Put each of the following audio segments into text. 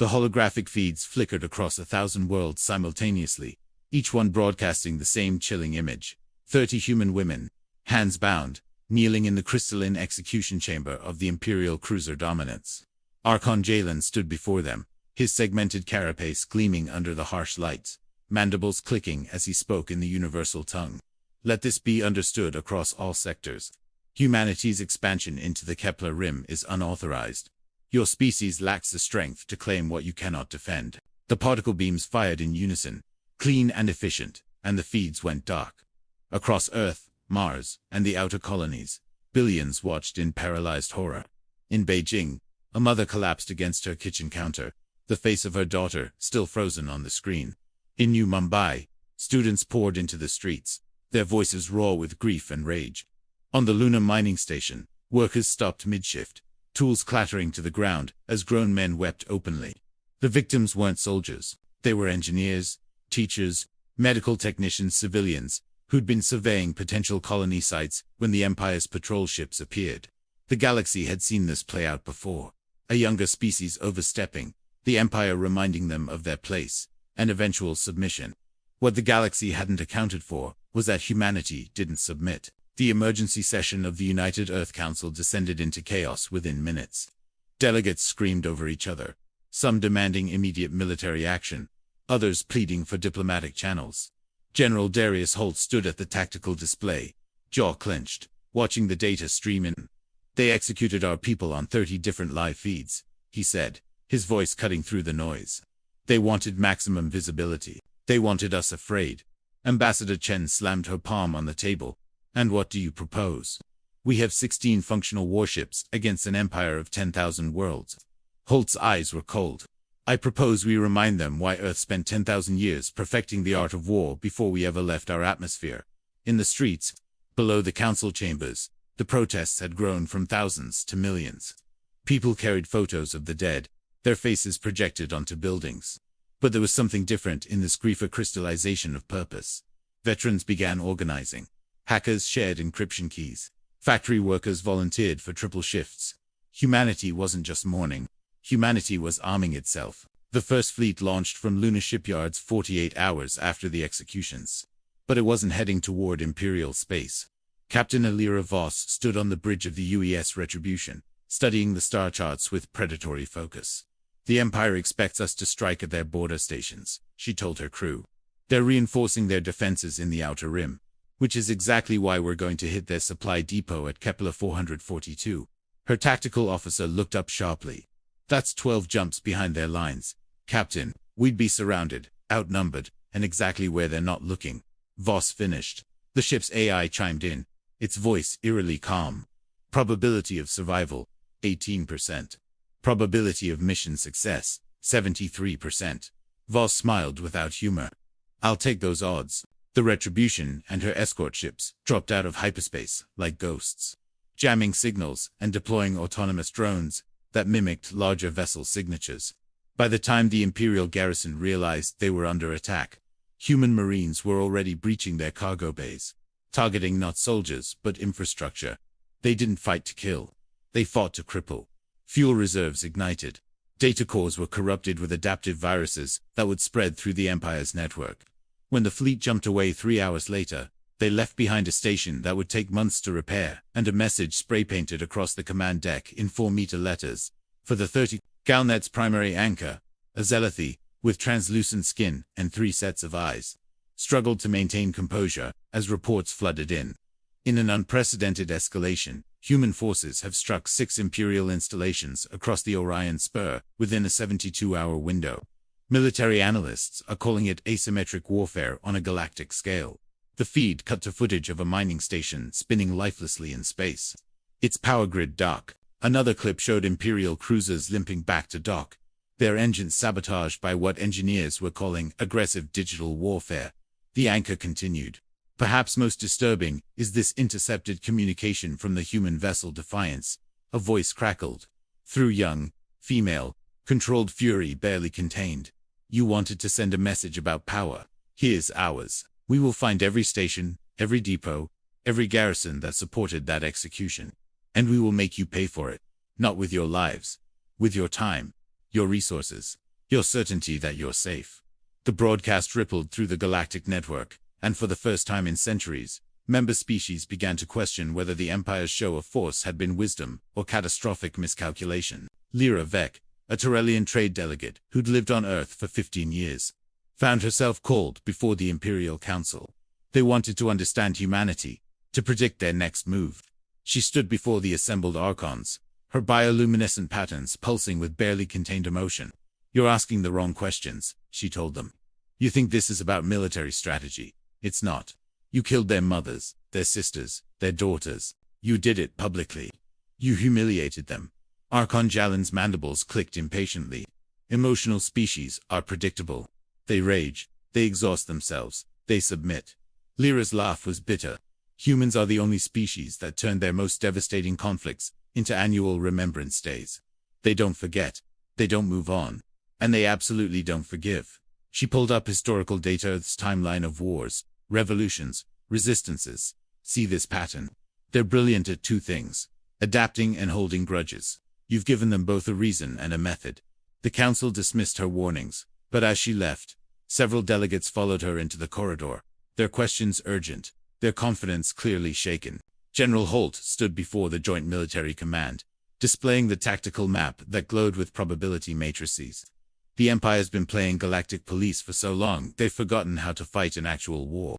The holographic feeds flickered across 1,000 worlds simultaneously, each one broadcasting the same chilling image. 30 human women, hands bound, kneeling in the crystalline execution chamber of the Imperial cruiser Dominance. Archon Jalen stood before them, his segmented carapace gleaming under the harsh lights, mandibles clicking as he spoke in the universal tongue. Let this be understood across all sectors. Humanity's expansion into the Kepler rim is unauthorized. Your species lacks the strength to claim what you cannot defend. The particle beams fired in unison, clean and efficient, and the feeds went dark. Across Earth, Mars, and the outer colonies, billions watched in paralyzed horror. In Beijing, a mother collapsed against her kitchen counter, the face of her daughter still frozen on the screen. In New Mumbai, students poured into the streets, their voices raw with grief and rage. On the lunar mining station, workers stopped mid-shift, tools clattering to the ground as grown men wept openly. The victims weren't soldiers. They were engineers, teachers, medical technicians, civilians, who'd been surveying potential colony sites when the Empire's patrol ships appeared. The galaxy had seen this play out before. A younger species overstepping, the Empire reminding them of their place, and eventual submission. What the galaxy hadn't accounted for was that humanity didn't submit. The emergency session of the United Earth Council descended into chaos within minutes. Delegates screamed over each other, some demanding immediate military action, others pleading for diplomatic channels. General Darius Holt stood at the tactical display, jaw clenched, watching the data stream in. They executed our people on 30 different live feeds, he said, his voice cutting through the noise. They wanted maximum visibility. They wanted us afraid. Ambassador Chen slammed her palm on the table. And what do you propose? We have 16 functional warships against an empire of 10,000 worlds. Holt's eyes were cold. I propose we remind them why Earth spent 10,000 years perfecting the art of war before we ever left our atmosphere. In the streets, below the council chambers, the protests had grown from thousands to millions. People carried photos of the dead, their faces projected onto buildings. But there was something different in this grief, a crystallization of purpose. Veterans began organizing. Hackers shared encryption keys. Factory workers volunteered for triple shifts. Humanity wasn't just mourning. Humanity was arming itself. The first fleet launched from lunar shipyards 48 hours after the executions. But it wasn't heading toward Imperial space. Captain Alira Voss stood on the bridge of the UES Retribution, studying the star charts with predatory focus. The Empire expects us to strike at their border stations, she told her crew. They're reinforcing their defenses in the outer rim, which is exactly why we're going to hit their supply depot at Kepler 442. Her tactical officer looked up sharply. That's 12 jumps behind their lines. Captain, we'd be surrounded, outnumbered, and exactly where they're not looking. Voss finished. The ship's AI chimed in, its voice eerily calm. Probability of survival, 18%. Probability of mission success, 73%. Voss smiled without humor. I'll take those odds. The Retribution and her escort ships dropped out of hyperspace like ghosts, jamming signals and deploying autonomous drones that mimicked larger vessel signatures. By the time the Imperial garrison realized they were under attack, human marines were already breaching their cargo bays, targeting not soldiers but infrastructure. They didn't fight to kill. They fought to cripple. Fuel reserves ignited. Data cores were corrupted with adaptive viruses that would spread through the Empire's network. When the fleet jumped away 3 hours later, they left behind a station that would take months to repair and a message spray-painted across the command deck in 4-meter letters. For the 30, Galnet's primary anchor, a Zealothi, with translucent skin and 3 sets of eyes, struggled to maintain composure as reports flooded in. In an unprecedented escalation, human forces have struck 6 Imperial installations across the Orion Spur within a 72-hour window. Military analysts are calling it asymmetric warfare on a galactic scale. The feed cut to footage of a mining station spinning lifelessly in space, its power grid dark. Another clip showed Imperial cruisers limping back to dock, their engines sabotaged by what engineers were calling aggressive digital warfare. The anchor continued. Perhaps most disturbing is this intercepted communication from the human vessel Defiance. A voice crackled. Through young, female, controlled fury barely contained. You wanted to send a message about power. Here's ours. We will find every station, every depot, every garrison that supported that execution. And we will make you pay for it. Not with your lives. With your time. Your resources. Your certainty that you're safe. The broadcast rippled through the galactic network, and for the first time in centuries, member species began to question whether the Empire's show of force had been wisdom or catastrophic miscalculation. Lyra Vec, a Torellian trade delegate who'd lived on Earth for 15 years, found herself called before the Imperial Council. They wanted to understand humanity, to predict their next move. She stood before the assembled Archons, her bioluminescent patterns pulsing with barely contained emotion. "You're asking the wrong questions," she told them. "You think this is about military strategy. It's not. You killed their mothers, their sisters, their daughters. You did it publicly. You humiliated them." Archon Jalen's mandibles clicked impatiently. Emotional species are predictable. They rage, they exhaust themselves, they submit. Lyra's laugh was bitter. Humans are the only species that turn their most devastating conflicts into annual remembrance days. They don't forget, they don't move on, and they absolutely don't forgive. She pulled up historical data, Earth's timeline of wars, revolutions, resistances. See this pattern. They're brilliant at two things: adapting and holding grudges. You've given them both a reason and a method. The council dismissed her warnings, but as she left, several delegates followed her into the corridor, their questions urgent, their confidence clearly shaken. General Holt stood before the Joint Military Command, displaying the tactical map that glowed with probability matrices. The Empire's been playing galactic police for so long, they've forgotten how to fight an actual war.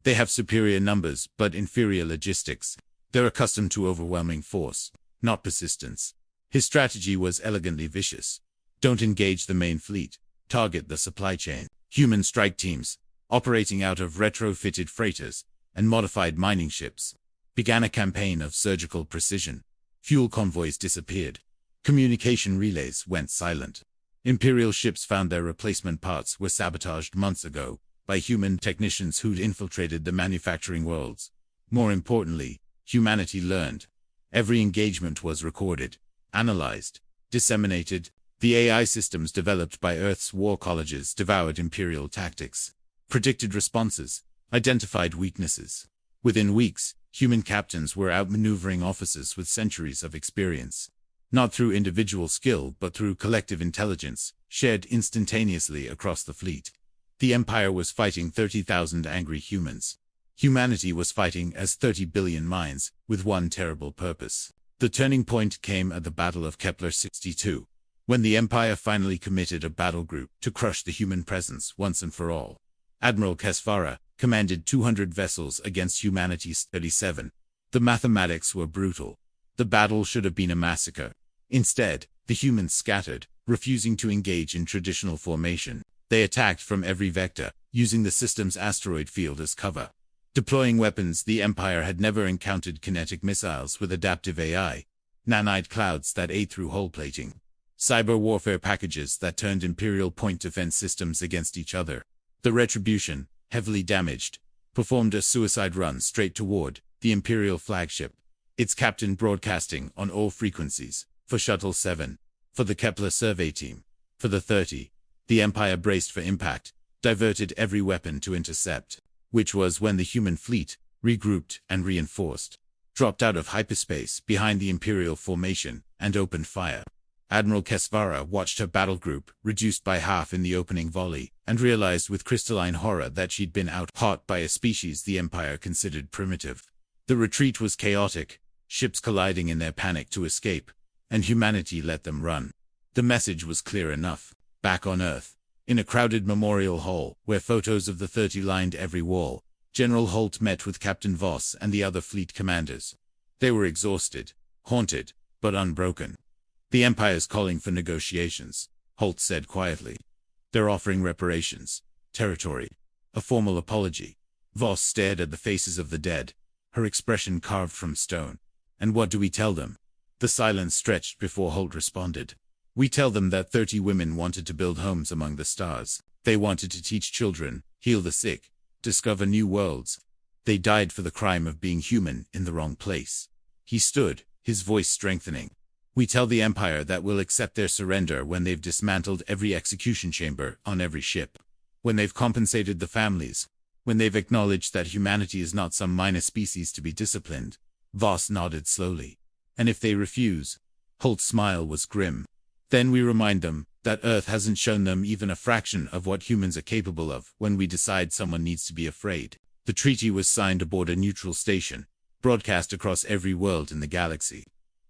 They have superior numbers, but inferior logistics. They're accustomed to overwhelming force, not persistence. His strategy was elegantly vicious. Don't engage the main fleet. Target the supply chain. Human strike teams, operating out of retrofitted freighters and modified mining ships, began a campaign of surgical precision. Fuel convoys disappeared. Communication relays went silent. Imperial ships found their replacement parts were sabotaged months ago by human technicians who'd infiltrated the manufacturing worlds. More importantly, humanity learned. Every engagement was recorded, analyzed, disseminated. The AI systems developed by Earth's war colleges devoured Imperial tactics, predicted responses, identified weaknesses. Within weeks, human captains were outmaneuvering officers with centuries of experience. Not through individual skill but through collective intelligence, shared instantaneously across the fleet. The Empire was fighting 30,000 angry humans. Humanity was fighting as 30 billion minds, with one terrible purpose. The turning point came at the Battle of Kepler 62, when the Empire finally committed a battle group to crush the human presence once and for all. Admiral Kesvara commanded 200 vessels against humanity's 37. The mathematics were brutal. The battle should have been a massacre. Instead, the humans scattered, refusing to engage in traditional formation. They attacked from every vector, using the system's asteroid field as cover. Deploying weapons the Empire had never encountered: kinetic missiles with adaptive AI, nanite clouds that ate through hull plating, cyber warfare packages that turned Imperial point defense systems against each other. The Retribution, heavily damaged, performed a suicide run straight toward the Imperial flagship, its captain broadcasting on all frequencies, for Shuttle 7, for the Kepler survey team, for the 30. The Empire braced for impact, diverted every weapon to intercept, which was when the human fleet, regrouped and reinforced, dropped out of hyperspace behind the Imperial formation and opened fire. Admiral Kesvara watched her battle group reduced by half in the opening volley and realized with crystalline horror that she'd been out-hot by a species the Empire considered primitive. The retreat was chaotic, ships colliding in their panic to escape, and humanity let them run. The message was clear enough. Back on Earth, in a crowded memorial hall where photos of the 30 lined every wall, General Holt met with Captain Voss and the other fleet commanders. They were exhausted, haunted, but unbroken. "The Empire's calling for negotiations," Holt said quietly. "They're offering reparations, territory, a formal apology." Voss stared at the faces of the dead, her expression carved from stone. "And what do we tell them?" The silence stretched before Holt responded. "We tell them that 30 women wanted to build homes among the stars. They wanted to teach children, heal the sick, discover new worlds. They died for the crime of being human in the wrong place." He stood, his voice strengthening. "We tell the Empire that we'll accept their surrender when they've dismantled every execution chamber on every ship, when they've compensated the families, when they've acknowledged that humanity is not some minor species to be disciplined." Voss nodded slowly. "And if they refuse?" Holt's smile was grim. Then we remind them that Earth hasn't shown them even a fraction of what humans are capable of when we decide someone needs to be afraid. The treaty was signed aboard a neutral station, broadcast across every world in the galaxy.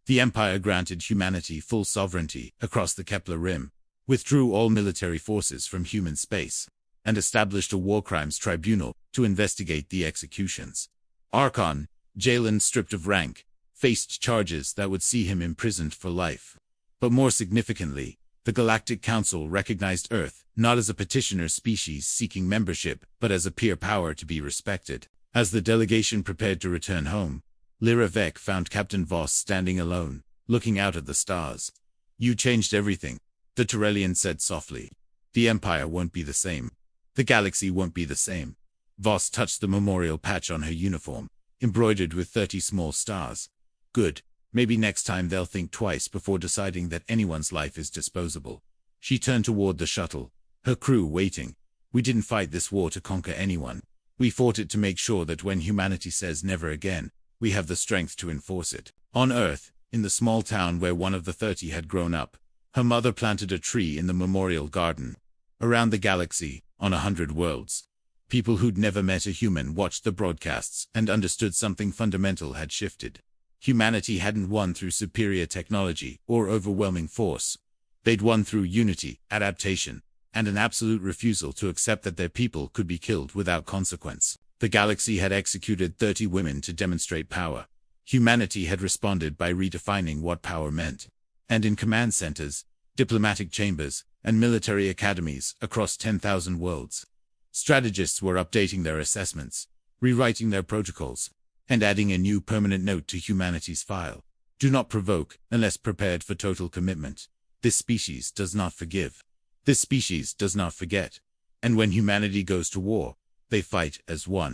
The Empire granted humanity full sovereignty across the Kepler Rim, withdrew all military forces from human space, and established a war crimes tribunal to investigate the executions. Archon, Jalen, stripped of rank, faced charges that would see him imprisoned for life. But more significantly, the Galactic Council recognized Earth not as a petitioner species seeking membership, but as a peer power to be respected. As the delegation prepared to return home, Lyra Vec found Captain Voss standing alone, looking out at the stars. "You changed everything," the Tyrellian said softly. "The Empire won't be the same. The galaxy won't be the same." Voss touched the memorial patch on her uniform, embroidered with 30 small stars. "Good. Maybe next time they'll think twice before deciding that anyone's life is disposable." She turned toward the shuttle, her crew waiting. "We didn't fight this war to conquer anyone. We fought it to make sure that when humanity says never again, we have the strength to enforce it." On Earth, in the small town where one of the 30 had grown up, her mother planted a tree in the memorial garden. Around the galaxy, on 100 worlds, people who'd never met a human watched the broadcasts and understood something fundamental had shifted. Humanity hadn't won through superior technology or overwhelming force. They'd won through unity, adaptation, and an absolute refusal to accept that their people could be killed without consequence. The galaxy had executed 30 women to demonstrate power. Humanity had responded by redefining what power meant. And in command centers, diplomatic chambers, and military academies across 10,000 worlds, strategists were updating their assessments, rewriting their protocols, and adding a new permanent note to humanity's file. "Do not provoke unless prepared for total commitment. This species does not forgive. This species does not forget. And when humanity goes to war, they fight as one."